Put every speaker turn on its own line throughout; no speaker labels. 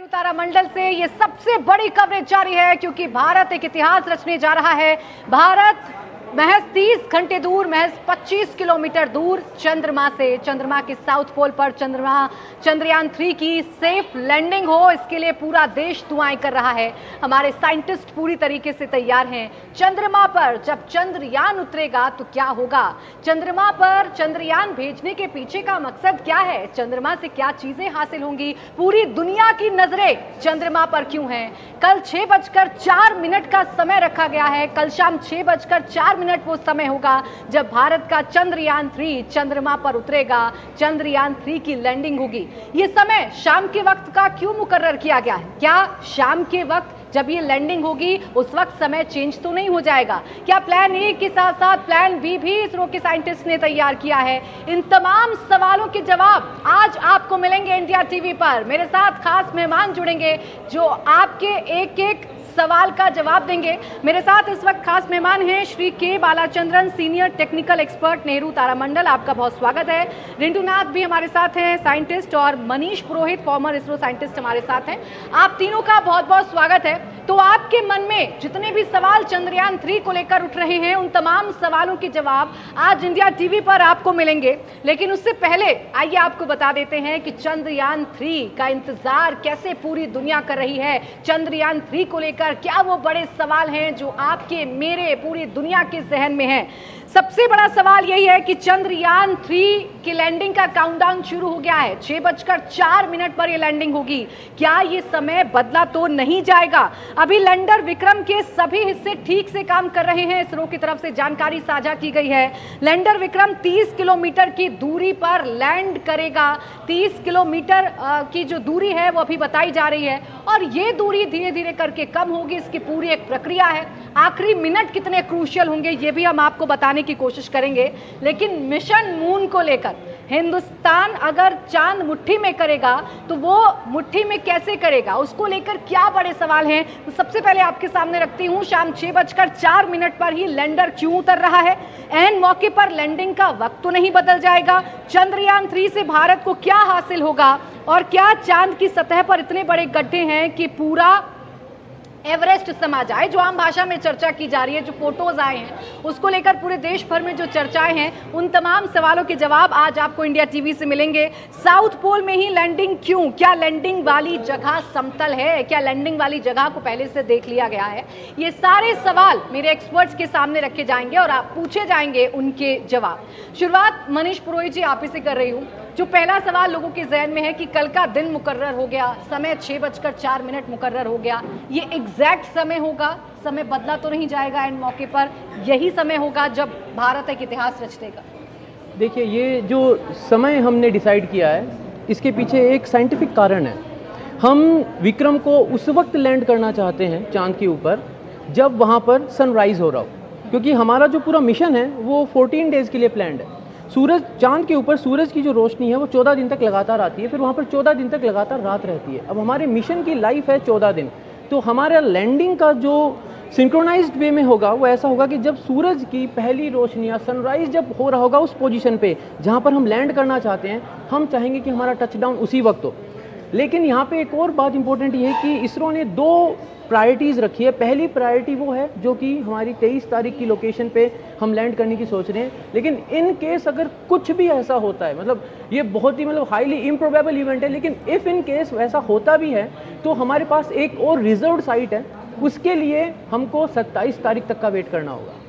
नेहरू तारामंडल से ये सबसे बड़ी कवरेज जारी है क्योंकि भारत एक इतिहास रचने जा रहा है। भारत महज 30 घंटे दूर, महज 25 किलोमीटर दूर चंद्रमा से, चंद्रमा के साउथ पोल पर चंद्रयान 3 की सेफ लैंडिंग हो, इसके लिए पूरा देश दुआएं कर रहा है। हमारे साइंटिस्ट पूरी तरीके से तैयार हैं। चंद्रमा पर जब चंद्रयान उतरेगा तो क्या होगा, चंद्रमा पर चंद्रयान भेजने के पीछे का मकसद क्या है, चंद्रमा से क्या चीजें हासिल होंगी, पूरी दुनिया की नजरें चंद्रमा पर क्यों हैं। कल 6:04 का समय रखा गया है। कल शाम 6:04 वो समय होगा जब भारत का चंद्रयान 3 चंद्रमा पर उतरेगा, चंद्रयान 3 की लैंडिंग होगी। ये समय शाम के वक्त का क्यों मुकर्रर किया गया है? क्या शाम के वक्त जब ये लैंडिंग होगी उस वक्त समय चेंज तो नहीं हो जाएगा? क्या प्लान ए के साथ साथ प्लान बी भी इसरो के साइंटिस्ट ने तैयार किया है? इन तमाम सवालों के जवाब आज आपको मिलेंगे इंडिया टीवी पर। मेरे साथ खास मेहमान जुड़ेंगे जो आपके एक एक सवाल का जवाब देंगे। मेरे साथ इस वक्त खास मेहमान हैं श्री के Balachandran, senior technical expert, Nehru तारामंडल, आपका बहुत स्वागत है। रिंटूनाथ भी हमारे साथ हैं, साइंटिस्ट, और मनीष पुरोहित, फॉर्मर इसरो साइंटिस्ट, हमारे साथ हैं। आप तीनों का बहुत बहुत स्वागत है। तो आपके मन में जितने भी सवाल चंद्रयान 3 को लेकर उठ रहे हैं, उन तमाम सवालों के जवाब आज इंडिया टीवी पर आपको मिलेंगे। लेकिन उससे पहले आइए आपको बता देते हैं कि चंद्रयान 3 का इंतजार कैसे पूरी दुनिया कर रही है। चंद्रयान 3 को लेकर क्या वो बड़े सवाल हैं जो आपके, मेरे, पूरी दुनिया के जहन में हैं। सबसे बड़ा सवाल यही है कि चंद्रयान 3 की लैंडिंग का काउंटडाउन शुरू हो गया है। 6:04 पर ये लैंडिंग होगी। क्या ये समय बदला तो नहीं जाएगा? अभी लैंडर विक्रम के सभी हिस्से ठीक से काम कर रहे हैं, इसरो की तरफ से जानकारी साझा की गई है। लैंडर विक्रम 30 किलोमीटर की दूरी पर लैंड करेगा। 30 किलोमीटर की जो दूरी है वो अभी बताई जा रही है और ये दूरी धीरे धीरे करके कम होगी। इसकी पूरी एक प्रक्रिया है। आखिरी मिनट कितने क्रूशियल होंगे ये भी हम आपको बताने की कोशिश करेंगे। लेकिन मिशन मून को लेकर हिंदुस्तान अगर चांद मुट्ठी में करेगा तो वो मुट्ठी में कैसे करेगा, उसको लेकर क्या बड़े सवाल हैं। तो सबसे पहले आपके सामने रखती हूं, शाम 6:04 पर ही लैंडर क्यों उतर रहा है? एन मौके पर लैंडिंग का वक्त तो नहीं बदल जाएगा? चंद्रयान 3 से भारत को क्या हासिल होगा? और क्या चांद की सतह पर इतने बड़े गड्ढे हैं कि पूरा एवरेस्ट समा जाए, जो आम भाषा में चर्चा की जा रही है, जो फोटोज आए हैं उसको लेकर पूरे देश भर में जो चर्चाएं हैं, उन तमाम सवालों के जवाब आज आपको इंडिया टीवी से मिलेंगे। साउथ पोल में ही लैंडिंग क्यों? क्या लैंडिंग वाली जगह समतल है? क्या लैंडिंग वाली जगह को पहले से देख लिया गया है? ये सारे सवाल मेरे एक्सपर्ट्स के सामने रखे जाएंगे और आप पूछे जाएंगे उनके जवाब। शुरुआत मनीष पुरोहित जी आप ही से कर रही हूँ। जो पहला सवाल लोगों के जहन में है कि कल का दिन मुकर्रर हो गया, समय 6:04 मुकर्रर हो गया, ये एग्जैक्ट समय होगा? समय बदला तो नहीं जाएगा? एंड मौके पर यही समय होगा जब भारत एक इतिहास रच देगा?
देखिए, ये जो समय हमने डिसाइड किया है इसके पीछे एक साइंटिफिक कारण है। हम विक्रम को उस वक्त लैंड करना चाहते हैं चांद के ऊपर जब वहाँ पर सनराइज हो रहा हो, क्योंकि हमारा जो पूरा मिशन है वो 14 डेज के लिए प्लान्ड है। सूरज, चांद के ऊपर सूरज की जो रोशनी है वो 14 दिन तक लगातार आती है, फिर वहाँ पर 14 दिन तक लगातार रात रहती है। अब हमारे मिशन की लाइफ है 14 दिन, तो हमारा लैंडिंग का जो सिंक्रोनाइज्ड वे में होगा वो ऐसा होगा कि जब सूरज की पहली रोशनी या सनराइज जब हो रहा होगा उस पोजीशन पे जहाँ पर हम लैंड करना चाहते हैं, हम चाहेंगे कि हमारा टचडाउन उसी वक्त हो। लेकिन यहाँ पे एक और बात इंपॉर्टेंट ये है कि इसरो ने 2 प्रायोरिटीज़ रखी है। पहली प्रायोरिटी वो है जो कि हमारी 23 तारीख की लोकेशन पे हम लैंड करने की सोच रहे हैं। लेकिन इन केस अगर कुछ भी ऐसा होता है, मतलब ये बहुत ही हाईली इम्प्रोबेबल इवेंट है, लेकिन इफ़ इन केस वैसा होता भी है तो हमारे पास एक और रिजर्व्ड साइट है, उसके लिए हमको 27 तारीख तक का वेट करना होगा।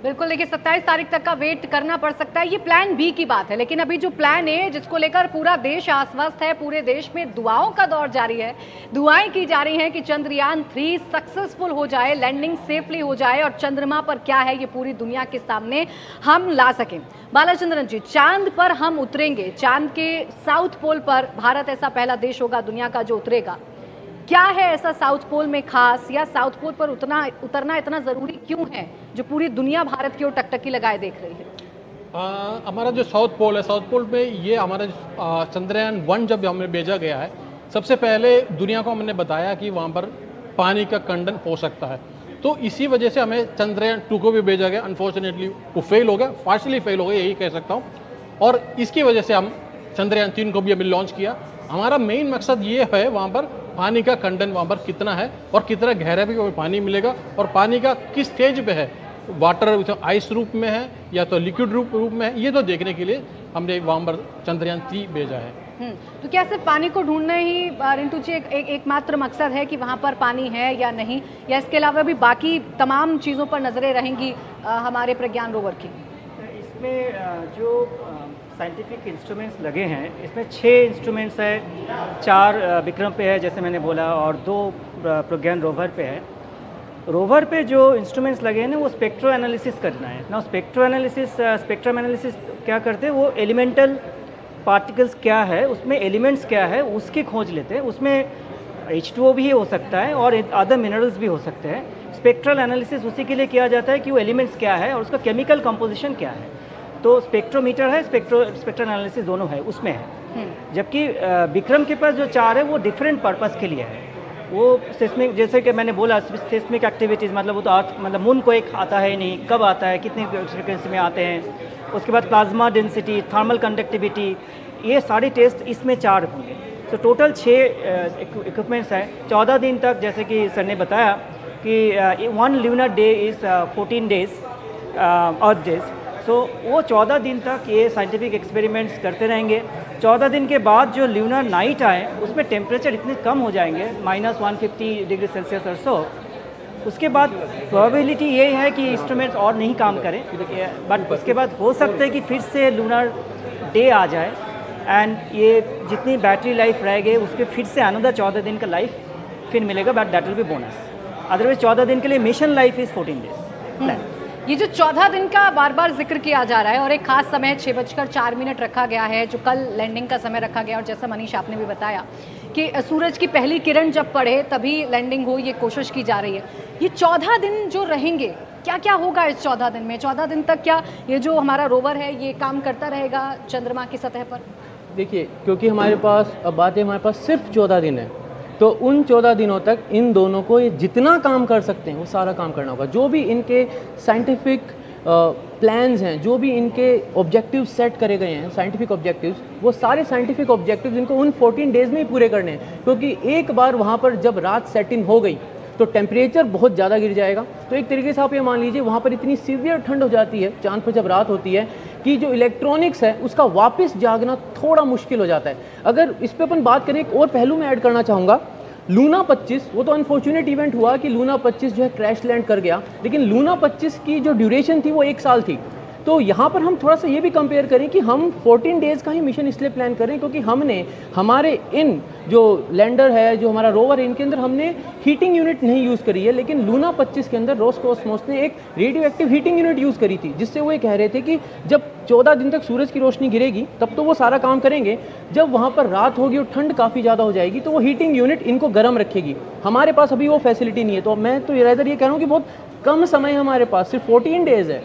बिल्कुल, देखिए 27 तारीख तक का वेट करना पड़ सकता है। ये प्लान बी की बात है, लेकिन अभी जो प्लान ए जिसको लेकर पूरा देश आश्वस्त है, पूरे देश में दुआओं का दौर जारी है, दुआएं की जा रही हैं कि चंद्रयान 3 सक्सेसफुल हो जाए, लैंडिंग सेफली हो जाए और चंद्रमा पर क्या है ये पूरी दुनिया के सामने हम ला सकें। बालाचंद्रन जी, चांद पर हम उतरेंगे, चांद के साउथ पोल पर भारत ऐसा पहला देश होगा दुनिया का जो उतरेगा। क्या है ऐसा साउथ पोल में खास, या साउथ पोल पर उतरना इतना ज़रूरी क्यों है जो पूरी दुनिया भारत की ओर टकटकी लगाए देख रही है?
हमारा जो साउथ पोल है, साउथ पोल पे ये हमारा चंद्रयान 1 जब हमें भेजा गया है, सबसे पहले दुनिया को हमने बताया कि वहाँ पर पानी का कंडन हो सकता है। तो इसी वजह से हमें चंद्रयान 2 को भी भेजा गया। अनफॉर्चुनेटली वो फेल हो गया, पार्शली फेल हो गया, यही कह सकता हूँ। और इसकी वजह से हम चंद्रयान 3 को भी अभी लॉन्च किया हमारा मेन मकसद ये है वहाँ पर पानी का कंटेंट वहाँ पर कितना है और कितना गहरा भी पानी मिलेगा और पानी का किस स्टेज पे है, वाटर आइस रूप में है या तो लिक्विड रूप में है, ये तो देखने के लिए हमने वहाँ पर चंद्रयान 3 भेजा है।
तो क्या सिर्फ पानी को ढूंढना ही रिंटू जी एकमात्र मकसद है कि वहाँ पर पानी है या नहीं, या इसके अलावा भी बाकी तमाम चीज़ों पर नज़रें रहेंगी हमारे प्रज्ञान रोवर की?
इसमें जो साइंटिफिक इंस्ट्रूमेंट्स लगे हैं, इसमें 6 इंस्ट्रूमेंट्स है, 4 विक्रम पे है जैसे मैंने बोला और 2 प्रज्ञान रोवर पे है। रोवर पे जो इंस्ट्रूमेंट्स लगे हैं ना वो स्पेक्ट्रो एनालिसिस करना है ना। स्पेक्ट्रम एनालिसिस क्या करते हैं, वो एलिमेंटल पार्टिकल्स क्या है, उसमें एलिमेंट्स क्या है उसकी खोज लेते हैं। उसमें H2O भी हो सकता है और अदर मिनरल्स भी हो सकते हैं। स्पेक्ट्रल एनालिसिस उसी के लिए किया जाता है कि वो एलिमेंट्स क्या है और उसका केमिकल कंपोजिशन क्या है। तो स्पेक्ट्रोमीटर है, स्पेक्ट्रल एनालिसिस दोनों है उसमें है। जबकि विक्रम के पास जो 4 है वो डिफरेंट पर्पस के लिए है। वो सिस्मिक, जैसे कि मैंने बोला, सिस्मिक एक्टिविटीज़, मतलब वो तो मतलब मून को एक आता है नहीं, कब आता है, कितनी फ्रिक्वेंसी में आते हैं। उसके बाद प्लाज्मा डेंसिटी, थर्मल कंडक्टिविटी, ये सारे टेस्ट इसमें 4 होंगे। तो टोटल 6 इक्विपमेंट्स हैं। 14 दिन तक, जैसे कि सर ने बताया कि 1 lunar day is 14 days earth days. So वो 14 दिन तक ये साइंटिफिक एक्सपेरिमेंट्स करते रहेंगे। 14 दिन के बाद जो ल्यूनर नाइट आए उसमें टेम्परेचर इतने कम हो जाएंगे, -150 डिग्री सेल्सियस और सो। उसके बाद प्रोबेबिलिटी ये है कि इंस्ट्रूमेंट्स और नहीं काम करें, बट उसके बाद हो सकता है कि फिर से लूनर डे आ जाए एंड ये जितनी बैटरी लाइफ रह गई उसके फिर से अनदर 14 दिन का लाइफ फिर मिलेगा, but that will be bonus. Otherwise 14 दिन के लिए मिशन लाइफ इज़ 14 डेज।
ये जो 14 दिन का बार बार जिक्र किया जा रहा है और एक खास समय 6:04 रखा गया है जो कल लैंडिंग का समय रखा गया, और जैसा मनीष आपने भी बताया कि सूरज की पहली किरण जब पड़े तभी लैंडिंग हो, ये कोशिश की जा रही है। ये 14 दिन जो रहेंगे, क्या क्या होगा इस 14 दिन में? 14 दिन तक क्या ये जो हमारा रोवर है ये काम करता रहेगा चंद्रमा की सतह पर?
देखिए, क्योंकि हमारे पास अब बात है, हमारे पास सिर्फ 14 दिन है, तो उन 14 दिनों तक इन दोनों को ये जितना काम कर सकते हैं वो सारा काम करना होगा। जो भी इनके साइंटिफिक प्लान्स हैं, जो भी इनके ऑब्जेक्टिव्स सेट करे गए हैं, साइंटिफिक ऑब्जेक्टिव्स, वो सारे साइंटिफिक ऑब्जेक्टिव्स इनको उन 14 डेज़ में ही पूरे करने हैं। क्योंकि एक बार वहाँ पर जब रात सेट इन हो गई तो टेम्परेचर बहुत ज़्यादा गिर जाएगा। तो एक तरीके से आप ये मान लीजिए वहाँ पर इतनी सीवियर ठंड हो जाती है चांद पर जब रात होती है कि जो इलेक्ट्रॉनिक्स है उसका वापस जागना थोड़ा मुश्किल हो जाता है। अगर इस पर अपन बात करें, एक और पहलू मैं ऐड करना चाहूँगा, लूना 25 वो तो अनफॉर्चुनेट इवेंट हुआ कि लूना 25 जो है क्रैश लैंड कर गया, लेकिन लूना 25 की जो ड्यूरेशन थी वो 1 साल थी। तो यहाँ पर हम थोड़ा सा ये भी कंपेयर करें कि हम 14 डेज़ का ही मिशन इसलिए प्लान करें क्योंकि हमने हमारे इन जो लैंडर है, जो हमारा रोवर है, इनके अंदर हमने हीटिंग यूनिट नहीं यूज़ करी है, लेकिन लूना 25 के अंदर रोस्कोसमोस ने एक radio active heating unit use करी थी, जिससे वो ये कह रहे थे कि जब 14 दिन तक सूरज की रोशनी गिरेगी तब तो वो सारा काम करेंगे, जब वहाँ पर रात होगी और ठंड काफ़ी ज़्यादा हो जाएगी तो वो हीटिंग यूनिट इनको गर्म रखेगी। हमारे पास अभी वो फैसिलिटी नहीं है। तो मैं तो इधर ये कह रहा हूँ कि बहुत कम समय हमारे पास, सिर्फ 14 डेज़ है,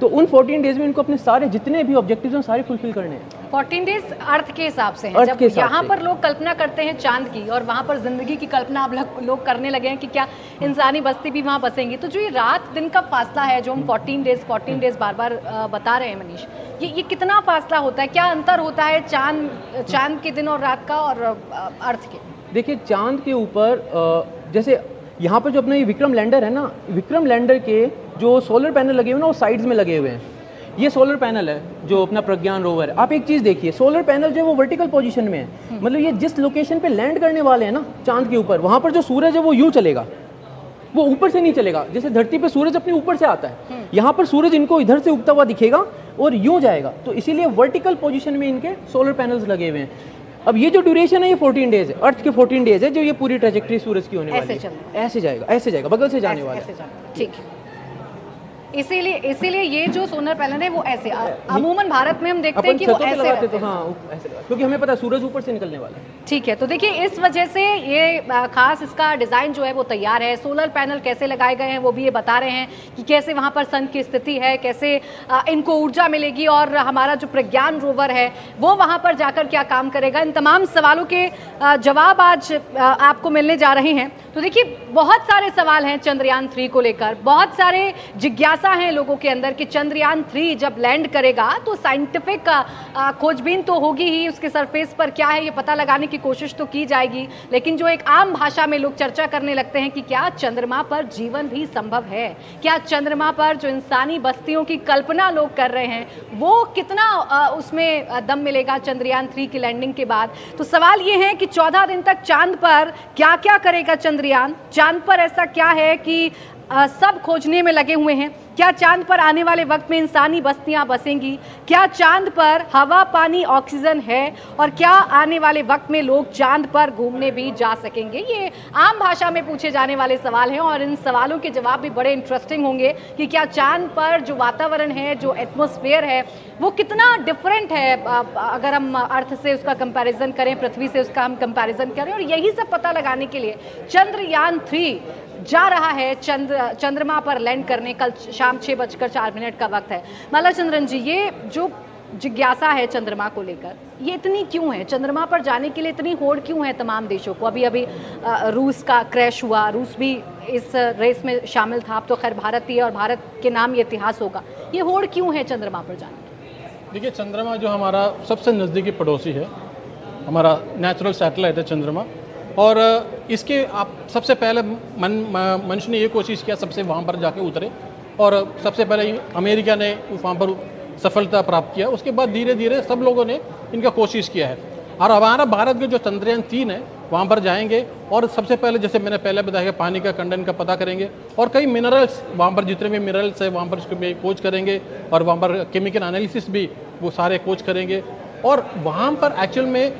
तो उन 14 डेज में इनको अपने सारे जितने भी ऑब्जेक्टिव्स हैं सारे फुलफिल करने हैं।
14 डेज अर्थ के हिसाब से हैं। जब यहाँ पर लोग कल्पना करते हैं चांद की और वहाँ पर जिंदगी की कल्पना अब लोग करने लगे हैं कि क्या इंसानी बस्ती भी वहाँ बसेंगी, तो जो ये रात दिन का फासला है जो हम 14 डेज बार बार बता रहे हैं मनीष, ये कितना फासला होता है, क्या अंतर होता है चांद के दिन और रात का और अर्थ के?
देखिए, चांद के ऊपर जैसे यहाँ पर जो अपना ये विक्रम लैंडर है ना, विक्रम लैंडर के जो सोलर पैनल लगे हुए ना वो साइड्स में लगे हुए हैं। ये सोलर पैनल है जो अपना प्रज्ञान रोवर है। आप एक चीज़ देखिए, सोलर पैनल जो है वो वर्टिकल पोजीशन में है, मतलब ये जिस लोकेशन पे लैंड करने वाले हैं ना चांद के ऊपर, वहाँ पर जो सूरज है वो यूँ चलेगा, वो ऊपर से नहीं चलेगा। जैसे धरती पे सूरज अपने ऊपर से आता है, यहाँ पर सूरज इनको इधर से उगता हुआ दिखेगा और यूँ जाएगा, तो इसीलिए वर्टिकल पोजीशन में इनके सोलर पैनल्स लगे हुए हैं। अब ये जो ड्यूरेशन है ये 14 डेज है, अर्थ के 14 डेज है जो ये पूरी ट्रेजेक्ट्री सूरज की होने वाली है। ऐसे जाएगा बगल से जाने वाला है।
ठीक है, इसीलिए ये जो सोलर पैनल है वो ऐसे, अमूमन भारत में हम देखते हैं कि वो ऐसे लगाते,
तो हाँ ऐसे, क्योंकि हमें पता है सूरज ऊपर से निकलने वाला है।
ठीक है, तो देखिए इस वजह से ये खास इसका डिज़ाइन जो है वो तैयार है। सोलर पैनल कैसे लगाए गए हैं वो भी ये बता रहे हैं कि कैसे वहाँ पर सन की स्थिति है, कैसे इनको ऊर्जा मिलेगी और हमारा जो प्रज्ञान रोवर है वो वहाँ पर जाकर क्या काम करेगा। इन तमाम सवालों के जवाब आज आपको मिलने जा रहे हैं। तो देखिए, बहुत सारे सवाल हैं चंद्रयान 3 को लेकर, बहुत सारे जिज्ञासा हैं लोगों के अंदर कि चंद्रयान 3 जब लैंड करेगा तो साइंटिफिक खोजबीन तो होगी ही, उसके सरफेस पर क्या है ये पता लगाने की कोशिश तो की जाएगी, लेकिन जो एक आम भाषा में लोग चर्चा करने लगते हैं कि क्या चंद्रमा पर जीवन भी संभव है, क्या चंद्रमा पर जो इंसानी बस्तियों की कल्पना लोग कर रहे हैं वो कितना उसमें दम मिलेगा चंद्रयान 3 की लैंडिंग के बाद। तो सवाल ये है कि 14 दिन तक चांद पर क्या क्या करेगा चंद्रयान, चांद पर ऐसा क्या है कि सब खोजने में लगे हुए हैं। क्या चांद पर आने वाले वक्त में इंसानी बस्तियां बसेंगी, क्या चांद पर हवा पानी ऑक्सीजन है, और क्या आने वाले वक्त में लोग चांद पर घूमने भी जा सकेंगे। ये आम भाषा में पूछे जाने वाले सवाल हैं और इन सवालों के जवाब भी बड़े इंटरेस्टिंग होंगे कि क्या चांद पर जो वातावरण है, जो एटमॉस्फेयर है, वो कितना डिफरेंट है अगर हम अर्थ से उसका कंपैरिजन करें, पृथ्वी से उसका हम कंपैरिजन करें। और यही सब पता लगाने के लिए चंद्रयान 3 जा रहा है चंद्रमा पर लैंड करने। कल शाम 6:04 का वक्त है। माला चंद्रन जी, ये जो जिज्ञासा है चंद्रमा को लेकर, ये इतनी क्यों है? चंद्रमा पर जाने के लिए इतनी होड़ क्यों है तमाम देशों को? अभी रूस का क्रैश हुआ, रूस भी इस रेस में शामिल था, अब तो खैर भारत ही है और भारत के नाम ये इतिहास होगा। ये होड़ क्यों है चंद्रमा पर जाने की?
देखिए, चंद्रमा जो हमारा सबसे नज़दीकी पड़ोसी है, हमारा नेचुरल सैटेलाइट है चंद्रमा, और इसके आप सबसे पहले मनुष्य ने ये कोशिश किया सबसे वहाँ पर जाके उतरे, और सबसे पहले अमेरिका ने वहाँ पर सफलता प्राप्त किया। उसके बाद धीरे धीरे सब लोगों ने इनका कोशिश किया है, और हमारा भारत के जो चंद्रयान 3 है वहाँ पर जाएंगे और सबसे पहले, जैसे मैंने पहले बताया, पानी का कंटेंट का पता करेंगे और कई मिनरल्स, वहाँ पर जितने भी मिनरल्स है वहाँ पर उसको भी खोज करेंगे, और वहाँ पर केमिकल एनालिसिस भी वो सारे खोज करेंगे। और वहाँ पर एक्चुअल में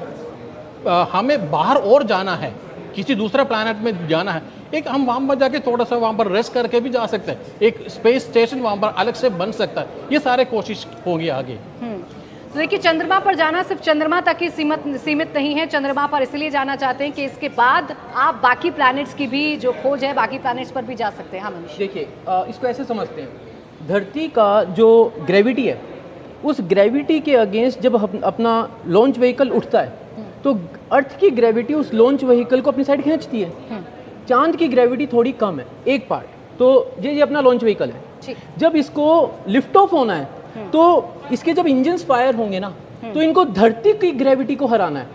हमें बाहर और जाना है, किसी दूसरा प्लैनेट में जाना है। एक हम वहाँ पर जाके थोड़ा सा वहाँ पर रेस्ट करके भी जा सकते हैं, एक स्पेस स्टेशन वहाँ पर अलग से बन सकता है। ये सारे कोशिश होंगी आगे।
तो देखिए, चंद्रमा पर जाना सिर्फ चंद्रमा तक ही सीमित नहीं है। चंद्रमा पर इसलिए जाना चाहते हैं कि इसके बाद आप बाकी प्लैनेट्स की भी जो खोज है, बाकी प्लैनेट्स पर भी जा सकते हैं। हाँ मनीष,
देखिए, इसको ऐसे समझते हैं, धरती का जो ग्रेविटी है, उस ग्रेविटी के अगेंस्ट जब अपना लॉन्च व्हीकल उठता है तो अर्थ की ग्रेविटी उस लॉन्च व्हीकल को अपनी साइड खींचती है। चांद की ग्रेविटी थोड़ी कम है, एक पार्ट। तो ये अपना लॉन्च व्हीकल है, जब इसको लिफ्ट ऑफ होना है तो इसके जब इंजन्स फायर होंगे ना, तो इनको धरती की ग्रेविटी को हराना है,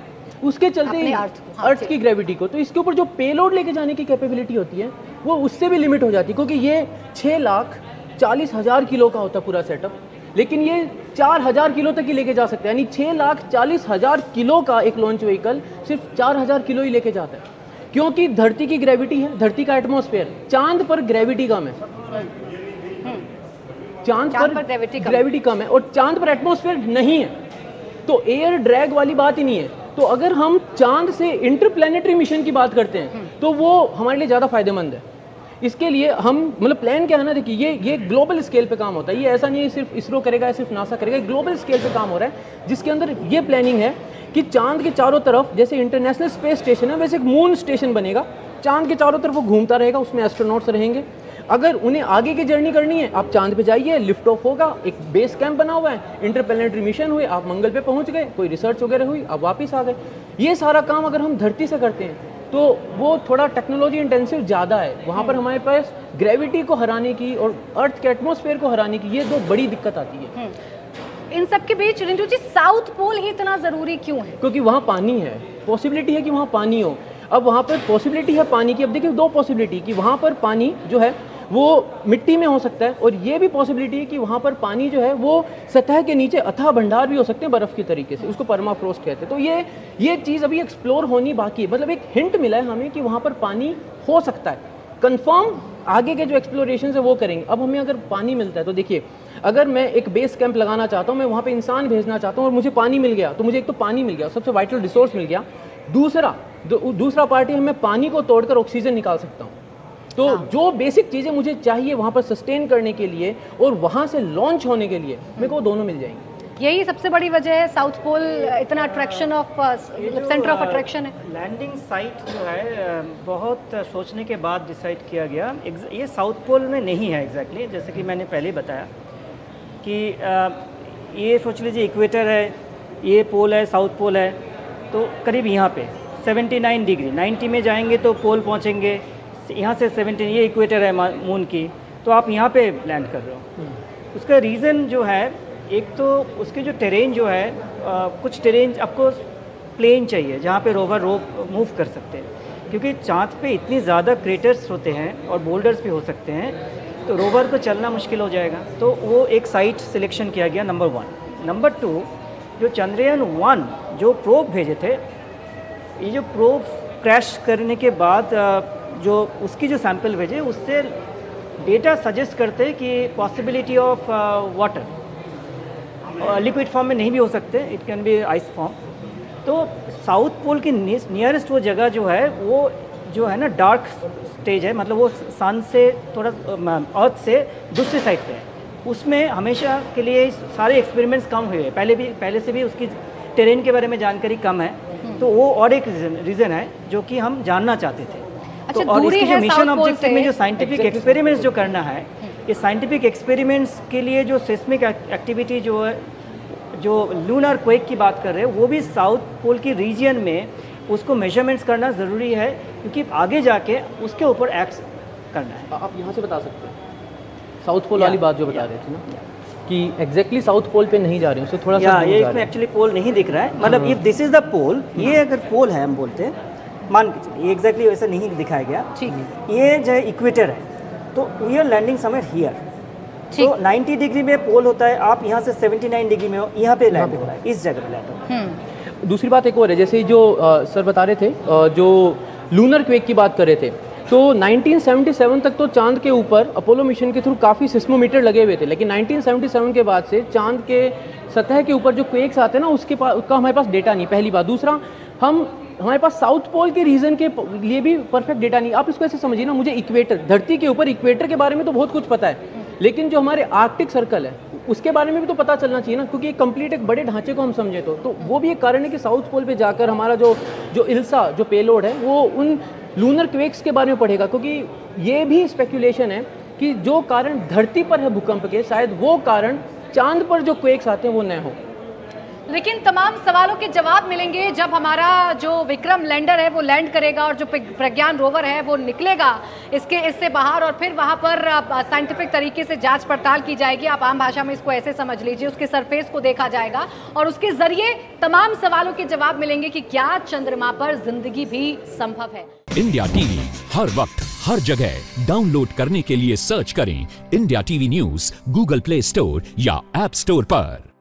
उसके चलते अर्थ की ग्रेविटी को। तो इसके ऊपर जो पेलोड लेके जाने की कैपेबिलिटी होती है वो उससे भी लिमिट हो जाती है, क्योंकि ये 6,40,000 किलो का होता है पूरा सेटअप, लेकिन ये 4,000 किलो तक ही लेके जा सकते हैं। यानी 6,40,000 किलो का एक लॉन्च व्हीकल सिर्फ 4,000 किलो ही लेके जाता है, क्योंकि धरती की ग्रेविटी है, धरती का एटमॉस्फेयर। चांद पर ग्रेविटी कम है, चांद पर ग्रेविटी कम है और चांद पर एटमॉस्फेयर नहीं है, तो एयर ड्रैग वाली बात ही नहीं है। तो अगर हम चांद से इंटरप्लैनेटरी मिशन की बात करते हैं तो वो हमारे लिए ज़्यादा फायदेमंद है। इसके लिए हम मतलब प्लान क्या है ना, देखिए ये ग्लोबल स्केल पे काम होता है। ये ऐसा नहीं है सिर्फ इसरो करेगा, सिर्फ नासा करेगा, ग्लोबल स्केल पे काम हो रहा है, जिसके अंदर ये प्लानिंग है कि चांद के चारों तरफ, जैसे इंटरनेशनल स्पेस स्टेशन है वैसे एक मून स्टेशन बनेगा, चांद के चारों तरफ वो घूमता रहेगा, उसमें एस्ट्रोनॉट्स रहेंगे। अगर उन्हें आगे की जर्नी करनी है, आप चांद पे जाइए, लिफ्ट ऑफ होगा, एक बेस कैंप बना हुआ है, इंटरप्लैनेटरी मिशन हुए, आप मंगल पे पहुंच गए, कोई रिसर्च वगैरह हुई, आप वापस आ गए। ये सारा काम अगर हम धरती से करते हैं तो वो थोड़ा टेक्नोलॉजी इंटेंसिव ज़्यादा है। वहाँ पर हमारे पास ग्रेविटी को हराने की और अर्थ के एटमॉस्फेयर को हराने की ये दो बड़ी दिक्कत आती है।
इन सब के बीच रिंटू जी, साउथ पोल ही इतना ज़रूरी क्यों है?
क्योंकि वहाँ पानी है, पॉसिबिलिटी है कि वहाँ पानी हो। अब वहाँ पर पॉसिबिलिटी है पानी की, अब देखिए दो पॉसिबिलिटी कि वहाँ पर पानी जो है वो मिट्टी में हो सकता है, और ये भी पॉसिबिलिटी है कि वहाँ पर पानी जो है वो सतह के नीचे अथाह भंडार भी हो सकते हैं बर्फ़ की तरीके से, उसको परमाफ्रोस्ट कहते हैं। तो ये चीज़ अभी एक्सप्लोर होनी बाकी है, मतलब एक हिंट मिला है हमें कि वहाँ पर पानी हो सकता है। कंफर्म आगे के जो एक्सप्लोरेशन है वो करेंगे। अब हमें अगर पानी मिलता है तो देखिए, अगर मैं एक बेस कैंप लगाना चाहता हूँ, मैं वहाँ पे इंसान भेजना चाहता हूँ और मुझे पानी मिल गया, तो मुझे एक तो पानी मिल गया, सबसे वाइटल रिसोर्स मिल गया। दूसरा पार्टी है, मैं पानी को तोड़कर ऑक्सीजन निकाल सकता हूँ। तो जो बेसिक चीज़ें मुझे चाहिए वहाँ पर सस्टेन करने के लिए और वहाँ से लॉन्च होने के लिए, मेरे को दोनों मिल जाएंगे।
यही सबसे बड़ी वजह है साउथ पोल इतना attraction of centre of attraction है।
लैंडिंग साइट जो है बहुत सोचने के बाद डिसाइड किया गया। ये साउथ पोल में नहीं है एग्जैक्टली, जैसे कि मैंने पहले बताया कि ये सोच लीजिए इक्वेटर है, ये पोल है, साउथ पोल है, तो करीब यहाँ पे 79 डिग्री, 90 में जाएंगे तो पोल पहुंचेंगे, यहाँ से 17, ये इक्वेटर है मून की, तो आप यहाँ पे लैंड कर रहे हो। उसका रीज़न जो है, एक तो उसके जो टेरेन जो है, कुछ टेरेन आपको प्लेन चाहिए जहाँ पे रोवर मूव कर सकते हैं, क्योंकि चाँद पे इतनी ज़्यादा क्रेटर्स होते हैं और बोल्डर्स भी हो सकते हैं, तो रोवर को चलना मुश्किल हो जाएगा। तो वो एक साइट सिलेक्शन किया गया, नंबर 1। नंबर 2, जो चंद्रयान 1 जो प्रोब भेजे थे, ये जो प्रोब क्रैश करने के बाद जो उसकी जो सैंपल भेजे, उससे डेटा सजेस्ट करते कि possibility of water, liquid form में नहीं भी हो सकते, it can be ice form. तो साउथ पोल के नियरेस्ट वो जगह जो है, वो जो है ना डार्क स्टेज है, मतलब वो सन से थोड़ा अर्थ से दूसरी साइड पे है, उसमें हमेशा के लिए सारे एक्सपेरिमेंट्स कम हुए हैं, पहले से भी उसकी टेरेन के बारे में जानकारी कम है, तो वो और एक रीज़न है जो कि हम जानना चाहते थे।
अच्छा,
तो और इसकी जो मिशन ऑब्जेक्टिव में जो
से
साइंटिफिक एक्सपेरिमेंट्स जो करना है, ये साइंटिफिक एक्सपेरिमेंट्स के लिए जो सिस्मिक एक्टिविटी जो है, जो लूनर क्वेक की बात कर रहे हैं, वो भी साउथ पोल की रीजन में उसको मेजरमेंट्स करना ज़रूरी है, क्योंकि आगे जाके उसके ऊपर एक्ट करना है।
आप यहाँ से बता सकते हैं साउथ पोल वाली बात जो बता रहे थे ना, कि एग्जैक्टली साउथ पोल पे नहीं जा रहे हैं, उससे थोड़ा सा
ये इसमें एक्चुअली पोल नहीं दिख रहा है, मतलब इफ दिस इज द पोल, ये अगर पोल है हम बोलते हैं, मान के चलिए, ये एग्जैक्टली वैसा नहीं दिखाया गया,
ठीक,
ये जो है इक्वेटर है, तो we are landing somewhere here, तो 90 डिग्री में पोल होता है, आप यहाँ से 79 डिग्री में हो, यहाँ पे लैंड हो रहा है, इस जगह पे लैंड हो रहा है।
दूसरी बात एक और है, जैसे जो सर बता रहे थे, जो लूनर क्वेक की बात कर रहे थे, तो 1977 तक तो चांद के ऊपर अपोलो मिशन के थ्रू काफ़ी सिस्मोमीटर लगे हुए थे, लेकिन 1977 के बाद से चांद के सतह के ऊपर जो क्वेक्स आते हैं ना, उसका हमारे पास डेटा नहीं, पहली बात। दूसरा, हमारे पास साउथ पोल के रीजन के लिए भी परफेक्ट डेटा नहीं। आप इसको ऐसे समझिए ना, मुझे इक्वेटर, धरती के ऊपर इक्वेटर के बारे में तो बहुत कुछ पता है, लेकिन जो हमारे आर्कटिक सर्कल है उसके बारे में भी तो पता चलना चाहिए ना, क्योंकि कंप्लीट एक बड़े ढांचे को हम समझे तो वो भी एक कारण है कि साउथ पोल पे जाकर हमारा जो इल्सा जो पेलोड है वो उन लूनर क्वेक्स के बारे में पढ़ेगा, क्योंकि ये भी स्पेकुलेशन है कि जो कारण धरती पर है भूकंप के, शायद वो कारण चांद पर जो क्वेक्स आते हैं वो न हो।
लेकिन तमाम सवालों के जवाब मिलेंगे जब हमारा जो विक्रम लैंडर है वो लैंड करेगा और जो प्रज्ञान रोवर है वो निकलेगा इससे बाहर, और फिर वहाँ पर साइंटिफिक तरीके से जांच पड़ताल की जाएगी। आप आम भाषा में इसको ऐसे समझ लीजिए, उसके सरफेस को देखा जाएगा और उसके जरिए तमाम सवालों के जवाब मिलेंगे कि क्या चंद्रमा पर जिंदगी भी संभव है।
इंडिया टीवी हर वक्त हर जगह डाउनलोड करने के लिए सर्च करें India TV news Google play store या ऐप स्टोर पर।